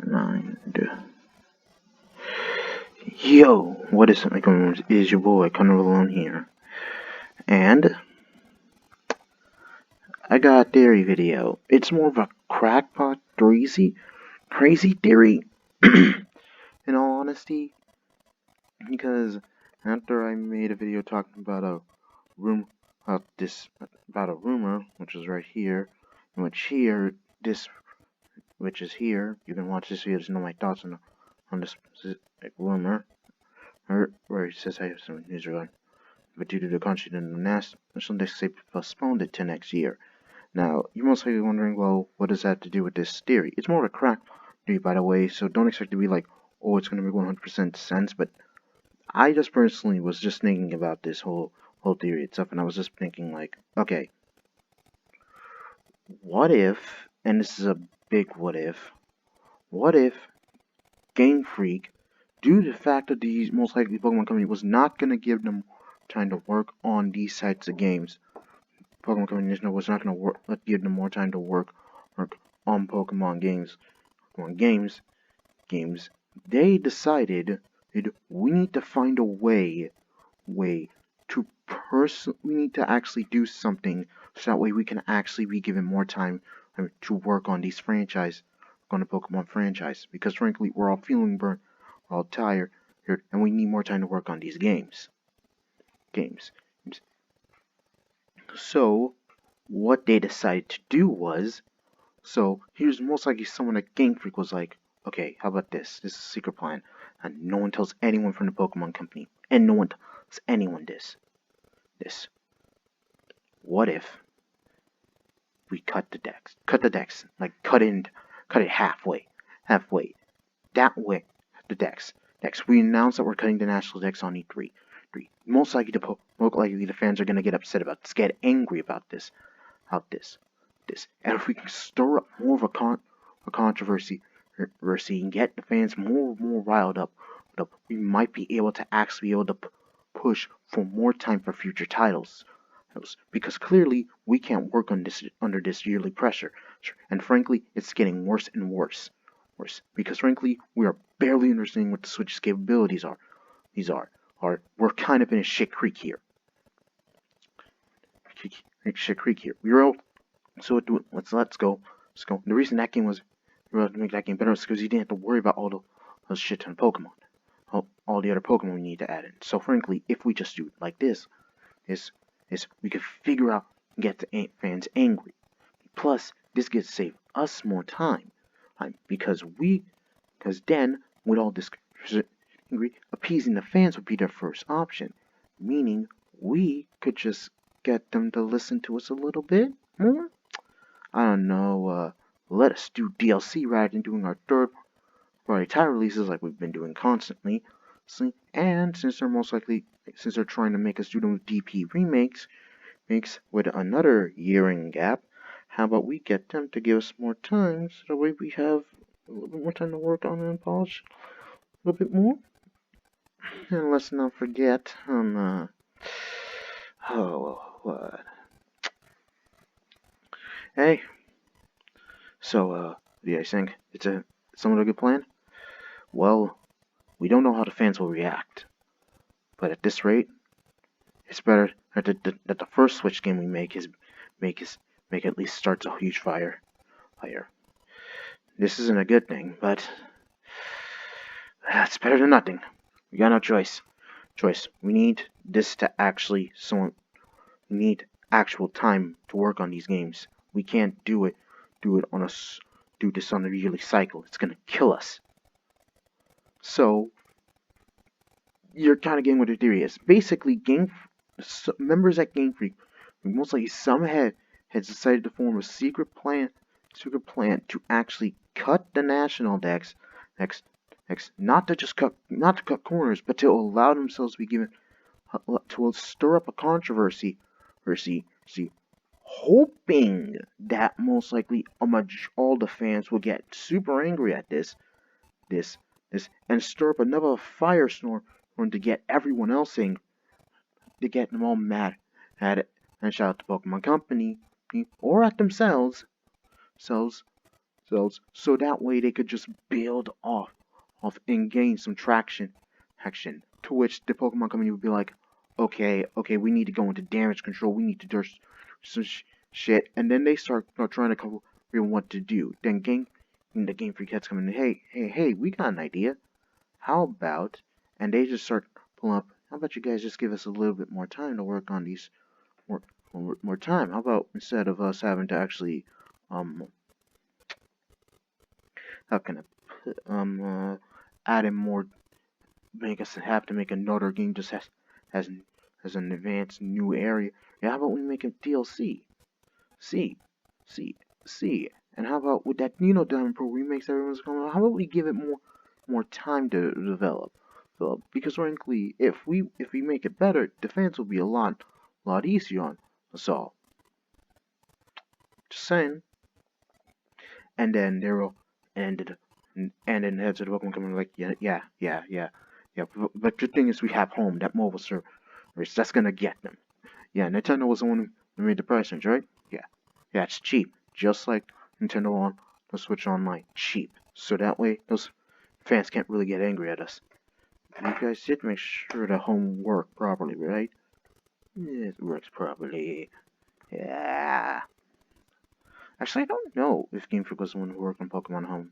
And yo, what is up, my comrades? It is your boy Connor Alone here, and I got a theory video. It's more of a crackpot, crazy theory. In all honesty, because after I made a video talking about a about a rumor, which is right here, in which is here. You can watch this video to know my thoughts on this rumor, where it says I have some news regarding. But due to the country and the national desk, they postponed it to next year. Now, you're most likely wondering, well, what does that have to do with this theory? It's more of a crack theory, by the way, so don't expect to be like, oh, it's going to make 100% sense, but I just personally was just thinking about this whole theory itself, and I was just thinking, like, okay, what if, and this is a big what if Gamefreak, due to the fact that the most likely Pokemon company was not going to give them time to work on these types of games, Pokemon Company was not going to give them more time to work on Pokemon games. They decided that we need to find a way to we need to actually do something so that way we can actually be given more time to work on the Pokemon franchise. Because frankly, we're all feeling burnt, we're all tired, and we need more time to work on these games. So, what they decided to do was, here's most likely someone at Gamefreak was like, okay, how about this? This is a secret plan, and no one tells anyone from the Pokemon Company, and no one tells anyone this. What if we cut the decks, like cut it halfway. That way, the decks. We announce that we're cutting the national decks on E3. Most likely the fans are gonna get upset about this, get angry about this. And if we can stir up more of a controversy and get the fans more riled up, we might be able to push for more time for future titles. Because clearly we can't work on this under this yearly pressure, and frankly, it's getting worse and worse. Because frankly, we are barely understanding what the Switch's capabilities are. We're kind of in a shit creek here. We're all let's go. And the reason that game was we were to make that game better was because you didn't have to worry about all those shit ton Pokemon, all the other Pokemon we need to add in. So frankly, if we just do it like this, we could figure out and get the fans angry. Plus, this gets save us more time, because then with all this angry, appeasing the fans would be their first option, meaning we could just get them to listen to us a little bit more. I don't know, let us do DLC rather than doing our third-party title releases like we've been doing constantly. And since they're trying to make us do those DP remakes with another year-end gap, how about we get them to give us more time so that way we have a little bit more time to work on and polish a little bit more. And let's not forget what? Hey, so what do you guys think? It's somewhat a good plan? Well, we don't know how the fans will react, but at this rate, it's better that the first Switch game we make at least starts a huge fire. This isn't a good thing, but it's better than nothing. We got no choice. We need this to actually we need actual time to work on these games. We can't do this on a yearly cycle. It's gonna kill us. So you're kind of getting what the theory is. Basically, members at Gamefreak, most likely some has decided to form a secret plan to actually cut the national decks, not to cut corners, but to allow themselves to be given to stir up a controversy, hoping that most likely all the fans will get super angry at this, and stir up another firestorm to get everyone else angry, to get them all mad at it, and shout out to Pokemon Company or at themselves, so that way they could just build off and gain some action. To which the Pokemon company would be like, okay, we need to go into damage control. We need to do some shit, and then they start trying to come real what to do. Then the Game Freak heads come in. Hey, we got an idea. How about? And they just start pulling up. How about you guys just give us a little bit more time to work on these more time? How about instead of us having to actually how can I put, add in more, make us have to make another game just has has an advanced new area. Yeah, how about we make a DLC? See, see, see. And how about with that Diamond Pro remakes everyone's coming out? How about we give it more time to develop? Because frankly, if we make it better, the fans will be a lot easier on us all. Just saying. And then there will and and then heads of the Pokemon company like yeah. But the thing is, we have home that mobile service that's gonna get them. Yeah, Nintendo was the one who made the price range, right? Yeah, it's cheap, just like Nintendo on the Switch Online, cheap. So that way, those fans can't really get angry at us. You guys did make sure the home worked properly, right? Yeah, it works properly. Yeah. Actually, I don't know if Game Freak was the one who worked on Pokemon Home.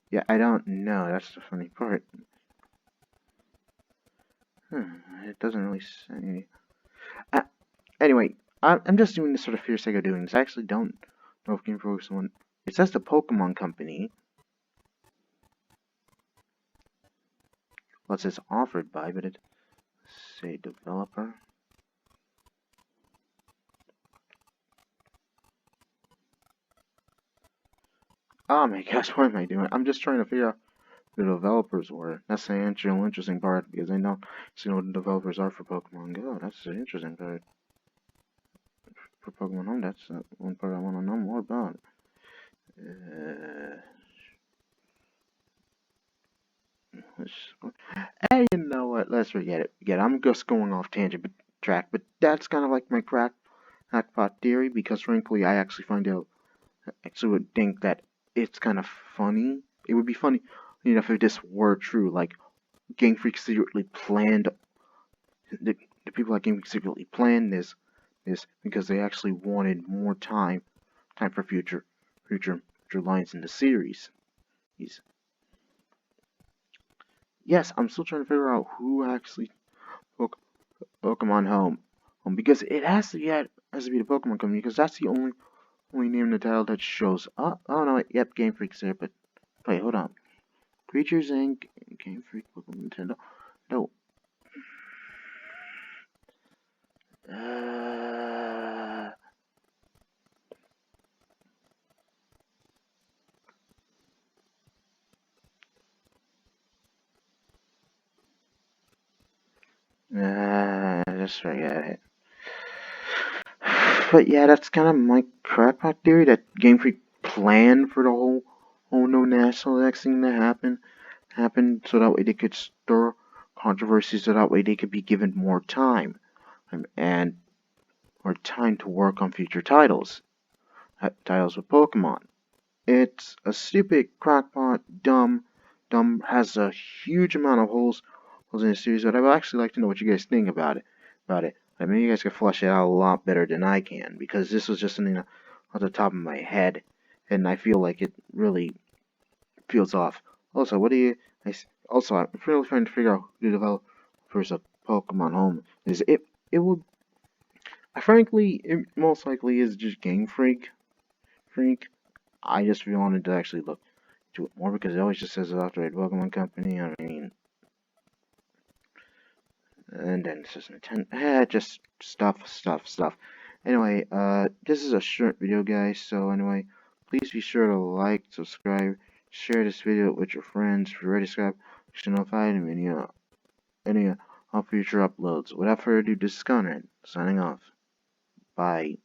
Yeah, I don't know. That's the funny part. It doesn't really say. Uh, anyway, I'm just doing this for the sheer sake of doing this. I actually don't know if Game Freak was the one. It says the Pokemon Company. Well, it says offered by, but it say developer. Oh my gosh, what am I doing? I'm just trying to figure out who the developers were. That's the actual interesting part because I don't see what the developers are for Pokemon Go. That's the interesting part. For Pokemon Home, that's the one part I want to know more about. Hey, you know what? Let's forget it. I'm just going off tangent track, but that's kind of like my crackpot theory because frankly, I actually find out. Actually, would think that it's kind of funny. It would be funny, if this were true. Like Game Freak secretly planned the people at Game Freak secretly planned this because they actually wanted more time for future lines in the series. Yes, I'm still trying to figure out who actually took Pokemon Home. Because it has to be the Pokemon Company because that's the only name in the title that shows up. Oh no, yep, Game Freak's there, but wait, hold on. Creatures Inc. Game Freak, Pokemon Nintendo. No. Just forget it. But yeah, that's kind of my crackpot theory that Game Freak planned for the whole no national X thing to happen so that way they could stir controversy so that way they could be given more time and more time to work on future titles with Pokemon. It's a stupid crackpot, dumb, has a huge amount of holes in the series, but I would actually like to know what you guys think about it. I mean, you guys can flush it out a lot better than I can, because this was just something off the top of my head, and I feel like it really feels off. Also, also, I'm really trying to figure out who the developers of Pokemon Home is. It would, frankly, it most likely is just Game Freak. I just wanted to actually look to it more because it always just says After Pokemon Company. I mean, and then it says Nintendo. Just stuff. Anyway, this is a short video, guys. So anyway, please be sure to like, subscribe, share this video with your friends. If you're already subscribed, you should notify them any future uploads. Without further ado, this is Conrad signing off. Bye.